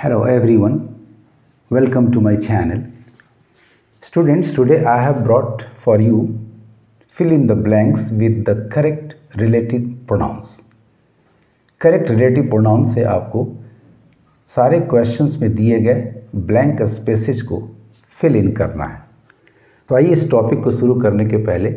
Hello everyone, welcome to my channel. Students, today I have brought for you fill in the blanks with the correct relative pronouns. Correct relative pronouns से आपको सारे questions में दिए गए blank spaces को fill in करना है। तो आइए इस टॉपिक को शुरू करने के पहले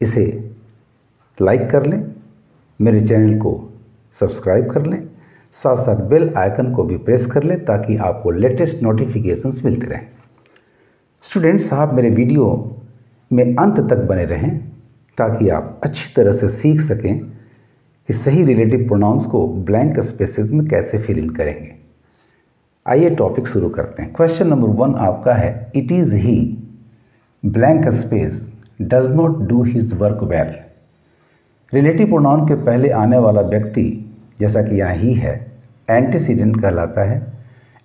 इसे लाइक कर लें, मेरे चैनल को सब्सक्राइब कर लें, साथ साथ बेल आइकन को भी प्रेस कर लें ताकि आपको लेटेस्ट नोटिफिकेशंस मिलते रहें। स्टूडेंट्स, आप मेरे वीडियो में अंत तक बने रहें ताकि आप अच्छी तरह से सीख सकें कि सही रिलेटिव प्रोनाउंस को ब्लैंक स्पेसेस में कैसे फिल इन करेंगे। आइए टॉपिक शुरू करते हैं। क्वेश्चन नंबर 1 आपका है, it is he blank space does not do his work well. Relative pronoun के पहले आने वाला व्यक्ति जैसा कि यहाँ ही है एंटीसीडेंट कहलाता है।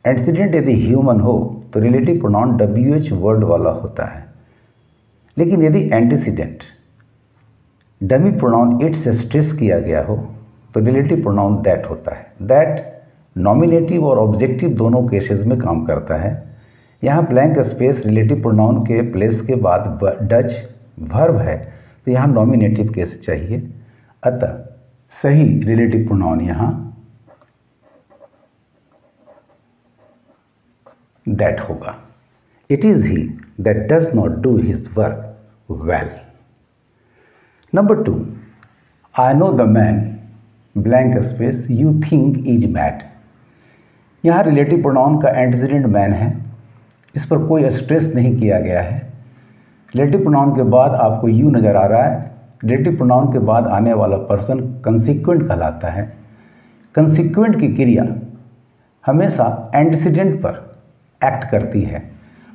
एंटीसीडेंट यदि ह्यूमन हो तो रिलेटिव प्रोनाउन WH वर्ड वाला होता है, लेकिन यदि एंटीसीडेंट डमी प्रोनाउन इट से स्ट्रेस किया गया हो तो रिलेटिव प्रोनाउन दैट होता है। दैट नॉमिनेटिव और ऑब्जेक्टिव दोनों केसेस में काम करता है। यहाँ ब्लैंक स्पेस रिलेटिव प्रोनाउन के प्लेस के बाद डच वर्ब है तो यहाँ नॉमिनेटिव केस चाहिए, अतः सही रिलेटिव प्रोनाउन यहाँ दैट होगा। It is he that does not do his work well. Number 2, I know the man blank space you think is mad. यहाँ रिलेटिव प्रोनाउन का एंटीसीडेंट मैन है, इस पर कोई स्ट्रेस नहीं किया गया है। रिलेटिव प्रोनाउन के बाद आपको यू नज़र आ रहा है। रिलेटिव प्रोनाउन के बाद आने वाला पर्सन कंसिक्वेंट कहलाता है। कंसिक्वेंट की क्रिया हमेशा एंटीसीडेंट पर एक्ट करती है,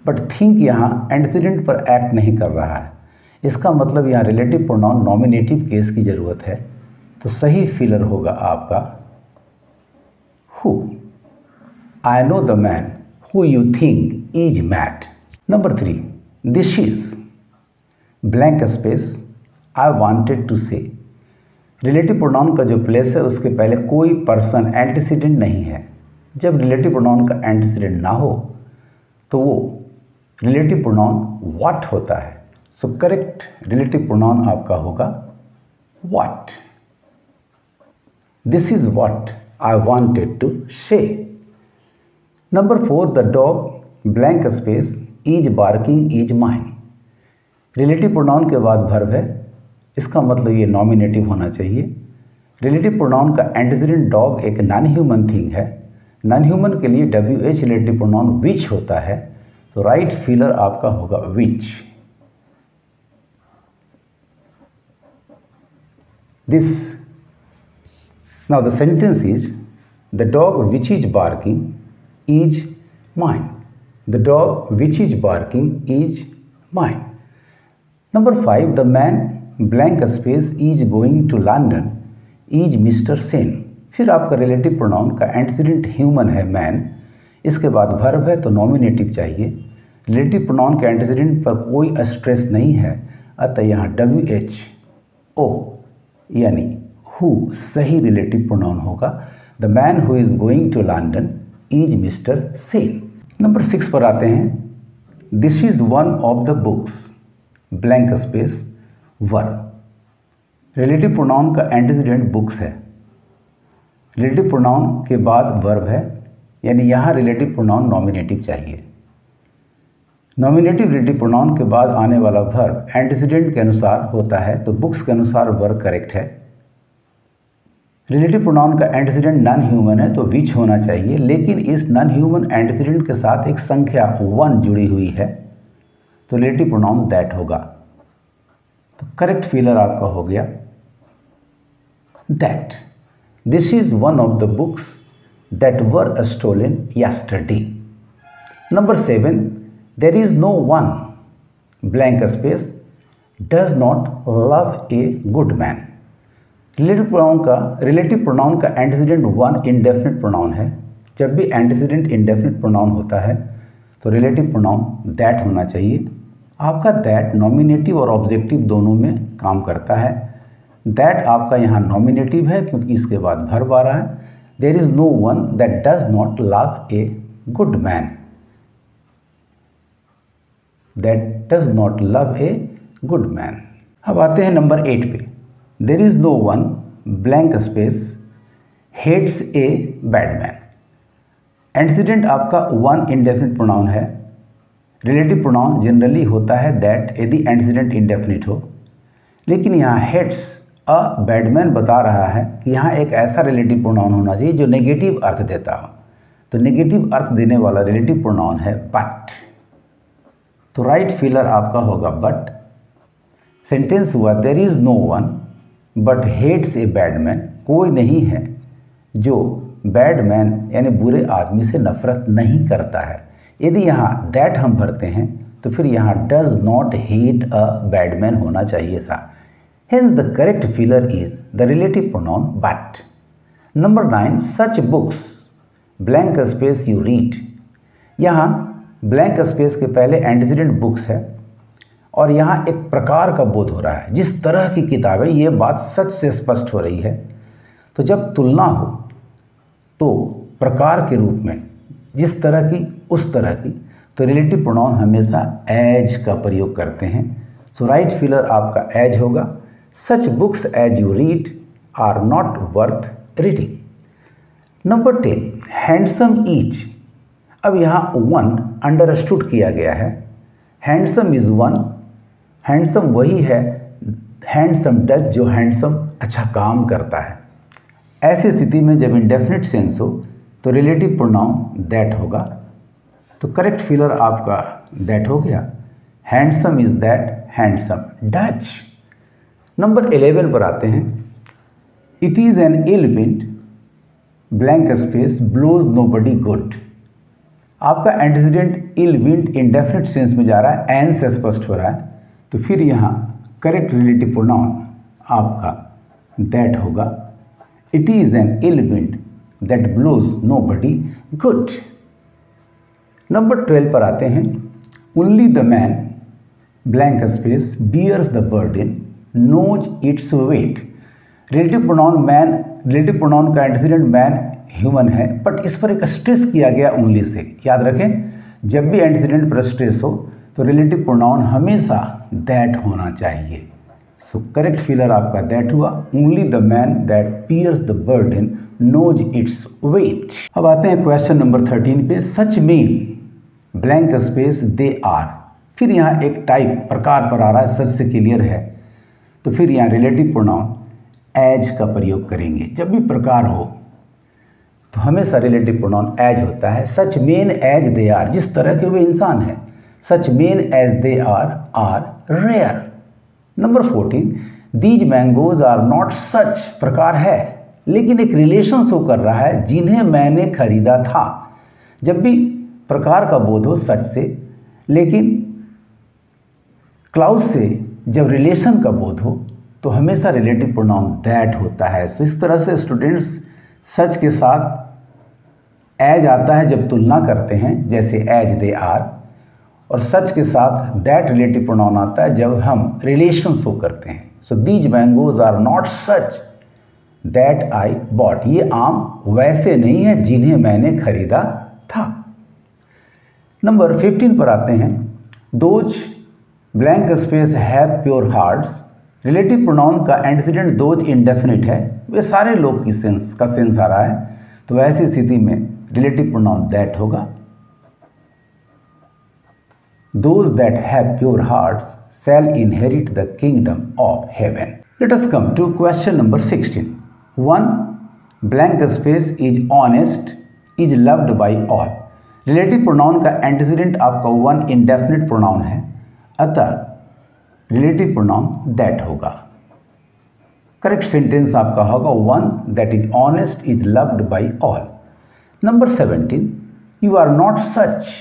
बट थिंक यहाँ एंटीसीडेंट पर एक्ट नहीं कर रहा है। इसका मतलब यहाँ रिलेटिव प्रोनाउन नॉमिनेटिव केस की ज़रूरत है, तो सही फिलर होगा आपका who. I know the man who you think is mad. Number 3, this is blank space I wanted to say. Relative pronoun का जो प्लेस है उसके पहले कोई पर्सन एंटीसीडेंट नहीं है। जब रिलेटिव प्रोनाउन का एंटीसीडेंट ना हो तो वो रिलेटिव प्रोनाउन व्हाट होता है। सो करेक्ट रिलेटिव प्रोनाउन आपका होगा what. This is what I wanted to say. Number 4, the dog blank space is barking is mine. Relative pronoun के बाद वर्ब है, इसका मतलब ये नॉमिनेटिव होना चाहिए। रिलेटिव प्रोनाउन का एंटीसीडेंट डॉग एक नॉन ह्यूमन थिंग है। नॉन ह्यूमन के लिए WH रिलेटिव प्रोनाउन विच होता है, तो राइट फिलर आपका होगा which. This now the sentence is the dog which is barking is mine. The dog which is barking is mine. Number 5, the man blank space is going to London is mister Sen. फिर आपका relative pronoun का antecedent human है man, इसके बाद verb है तो nominative चाहिए। Relative pronoun के एंटीसीडेंट पर कोई स्ट्रेस नहीं है, अतः यहाँ WHO यानी हु सही रिलेटिव प्रोनाउन होगा। The man who is going to London is mister Sen. Number 6 पर आते हैं, this is one of the books blank space verb. Relative pronoun का एंटीसीडेंट बुक्स है, रिलेटिव प्रोनाउन के बाद वर्ब है, यानी यहाँ रिलेटिव प्रोनाउन नॉमिनेटिव चाहिए। नॉमिनेटिव रिलेटिव प्रोनाउन के बाद आने वाला वर्ब एंटीसीडेंट के अनुसार होता है, तो बुक्स के अनुसार वर्ब करेक्ट है। रिलेटिव प्रोनाउन का एंटीसीडेंट नॉन ह्यूमन है तो विच होना चाहिए, लेकिन इस नॉन ह्यूमन एंटीसीडेंट के साथ एक संख्या 1 जुड़ी हुई है, तो रिलेटिव प्रोनाउन दैट होगा। तो करेक्ट फिलर आपका हो गया that. This is one of the books that were stolen yesterday. Number 7, there is no one blank space does not love a good man. Relative pronoun का antecedent 1 indefinite pronoun है। जब भी antecedent indefinite pronoun होता है तो relative pronoun that होना चाहिए। आपका दैट नॉमिनेटिव और ऑब्जेक्टिव दोनों में काम करता है। दैट आपका यहाँ नॉमिनेटिव है क्योंकि इसके बाद वर्ब आ रहा है, there is no one that does not love a good man, that does not love a good man. अब आते हैं नंबर 8 पे। There is no one blank space hates a bad man. Antecedent आपका one indefinite pronoun है। Relative pronoun generally होता है that यदि antecedent indefinite हो, लेकिन यहाँ हेट्स अ बैडमैन बता रहा है कि यहाँ एक ऐसा रिलेटिव प्रोनाउन होना चाहिए जो नेगेटिव अर्थ देता हो। तो नेगेटिव अर्थ देने वाला रिलेटिव प्रोनाउन है बट। तो राइट फिलर आपका होगा बट। सेंटेंस हुआ there is no one but hates a bad man. कोई नहीं है जो बैडमैन यानी बुरे आदमी से नफरत नहीं करता है। यदि यहाँ दैट हम भरते हैं तो फिर यहाँ does not hate a badman होना चाहिए था। Hence the correct filler is the relative pronoun but. Number 9 such books blank space you read. यहाँ ब्लैंक स्पेस के पहले एंटीसीडेंट बुक्स है और यहाँ एक प्रकार का बोध हो रहा है, जिस तरह की किताबें, ये बात सच से स्पष्ट हो रही है। तो जब तुलना हो तो प्रकार के रूप में जिस तरह की उस तरह की, तो रिलेटिव प्रोनाउन हमेशा एज का प्रयोग करते हैं। सो राइट फिलर आपका एज होगा। Such books as you read are not worth reading. Number 10 handsome each. अब यहाँ वन अंडरस्टूड किया गया है। हैंडसम इज वन, हैंडसम वही है, हैंडसम डज जो हैंडसम अच्छा काम करता है। ऐसी स्थिति में जब इंडेफिनिट सेंस हो तो रिलेटिव प्रोनाउन दैट होगा। तो करेक्ट फिलर आपका दैट हो गया। Handsome is that, handsome does. Number 11 पर आते हैं। It is an ill wind blank space blows nobody good. आपका antecedent ill wind indefinite sense में जा रहा है, एन से स्पष्ट हो रहा है। तो फिर यहाँ करेक्ट रिलेटिव प्रोनाउन आपका दैट होगा। It is an ill wind that blows nobody good. Number 12 पर आते हैं। Only the man blank space bears the burden knows its weight. Relative pronoun man, relative pronoun का एंटीसीडेंट मैन ह्यूमन है, but इस पर एक stress किया गया ओनली से। याद रखें, जब भी एंटीसीडेंट पर स्ट्रेस हो तो रिलेटिव प्रोनाउन हमेशा दैट होना चाहिए। सो करेक्ट फिलर आपका दैट हुआ। Only the man that bears the burden knows its weight. अब आते हैं क्वेश्चन नंबर 13 पे। Such men blank space they are. फिर यहाँ एक टाइप प्रकार पर आ रहा है, सच से क्लियर है, तो फिर यहाँ रिलेटिव प्रोनाउन एज का प्रयोग करेंगे। जब भी प्रकार हो तो हमेशा रिलेटिव प्रोनाउन एज होता है। Such men as they are, जिस तरह के वे इंसान हैं, such men as they are rare. Number 14 these mangoes are not such. प्रकार है लेकिन एक रिलेशन शो कर रहा है, जिन्हें मैंने खरीदा था। जब भी प्रकार का बोध हो सच से, लेकिन क्लाउज से जब रिलेशन का बोध हो तो हमेशा रिलेटिव प्रोनाउन दैट होता है। सो इस तरह से स्टूडेंट्स सच के साथ एज आता है जब तुलना करते हैं, जैसे एज दे आर, और सच के साथ दैट रिलेटिव प्रोनाउन आता है जब हम रिलेशन शो करते हैं। So these mangoes are not such that I bought. ये आम वैसे नहीं है जिन्हें मैंने खरीदा था। नंबर 15 पर आते हैं। Those blank space have pure hearts. Relative pronoun का एंटीसीडेंट दोज इंडेफिनिट है, वे सारे लोग की सेंस आ रहा है, तो ऐसी स्थिति में रिलेटिव प्रोनाउन दैट होगा। Those that have pure hearts shall inherit the kingdom of heaven. Let us come to question number 16. One blank space is honest, is loved by all. Relative pronoun का antecedent आपका one indefinite pronoun है, अतः relative pronoun that होगा। Correct sentence आपका होगा one that is honest is loved by all. Number 17. You are not such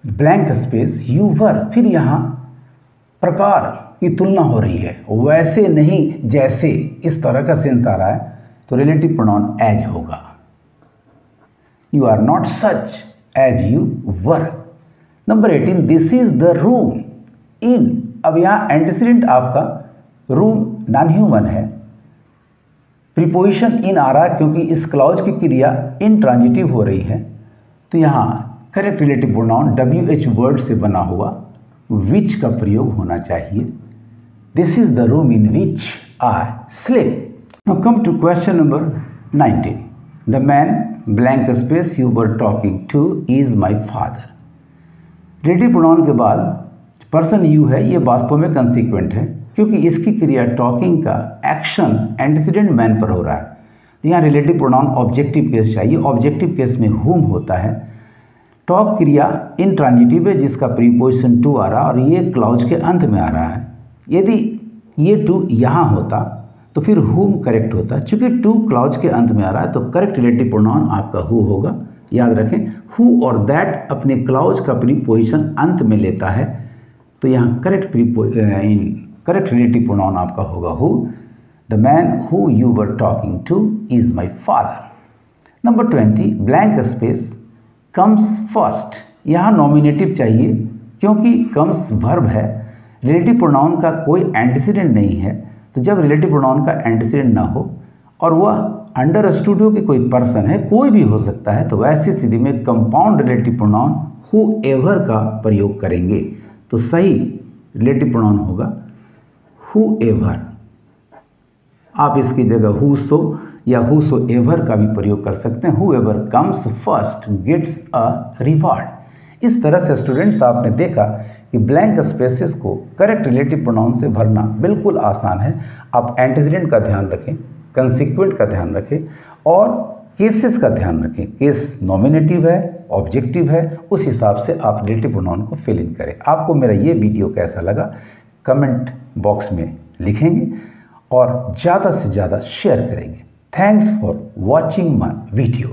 blank space you वर। फिर यहाँ प्रकार की तुलना हो रही है, वैसे नहीं जैसे, इस तरह का सेंस आ रहा है, तो रिलेटिव प्रोनाउन एज होगा। You are not such as you were. Number 18 this is the room in. अब यहाँ एंटीसीडेंट आपका रूम नॉन ह्यूमन है, प्रीपोजिशन इन आ रहा है क्योंकि इस क्लॉज की क्रिया इंट्रांजिटिव हो रही है, तो यहाँ correct relative pronoun WH word से बना हुआ विच का प्रयोग होना चाहिए। This is the room in which I sleep. Now come to question number 19। The man blank space you were talking to is my father. Relative pronoun के बाद person you है, ये वास्तव में कंसिक्वेंट है क्योंकि इसकी क्रिया टॉकिंग का एक्शन एंटीसीडेंट मैन पर हो रहा है। तो यहाँ रिलेटिव प्रोनाउन ऑब्जेक्टिव केस चाहिए। ऑब्जेक्टिव केस में हुम होता है। टॉक क्रिया इंट्रांजिटिव है जिसका प्रीपोजिशन टू आ रहा है और ये क्लॉज के अंत में आ रहा है। यदि ये टू यहाँ होता तो फिर हुम करेक्ट होता। चूंकि टू क्लॉज के अंत में आ रहा है तो करेक्ट रिलेटिव प्रोनाउन आपका हु होगा। याद रखें, हु और दैट अपने क्लॉज का प्रीपोजिशन अंत में लेता है, तो यहाँ करेक्ट रिलेटिव प्रोनाउन आपका होगा who. The man who you were talking to is my father. Number 20, blank space comes first. यहाँ नॉमिनेटिव चाहिए क्योंकि कम्स वर्ब है, रिलेटिव प्रोनाउन का कोई एंटीसीडेंट नहीं है। तो जब रिलेटिव प्रोनाउन का एंटीसीडेंट ना हो और वह अंडरस्टूड हो कि कोई पर्सन है, कोई भी हो सकता है, तो वैसी स्थिति में compound relative pronoun who ever का प्रयोग करेंगे। तो सही रिलेटिव प्रोनाउन होगा हु एवर। आप इसकी जगह हु सो या हु सो एवर का भी प्रयोग कर सकते हैं। Whoever comes first gets a reward. इस तरह से स्टूडेंट्स आपने देखा कि ब्लैंक स्पेसेस को करेक्ट रिलेटिव प्रोनाउन से भरना बिल्कुल आसान है। आप एंटीसीडेंट का ध्यान रखें, कंसिक्वेंट का ध्यान रखें और केसेस का ध्यान रखें। केस नॉमिनेटिव है, ऑब्जेक्टिव है, उस हिसाब से आप रिलेटिव प्रोनाउन को फिल इन करें। आपको मेरा ये वीडियो कैसा लगा कमेंट बॉक्स में लिखेंगे और ज़्यादा से ज़्यादा शेयर करेंगे। Thanks for watching my video.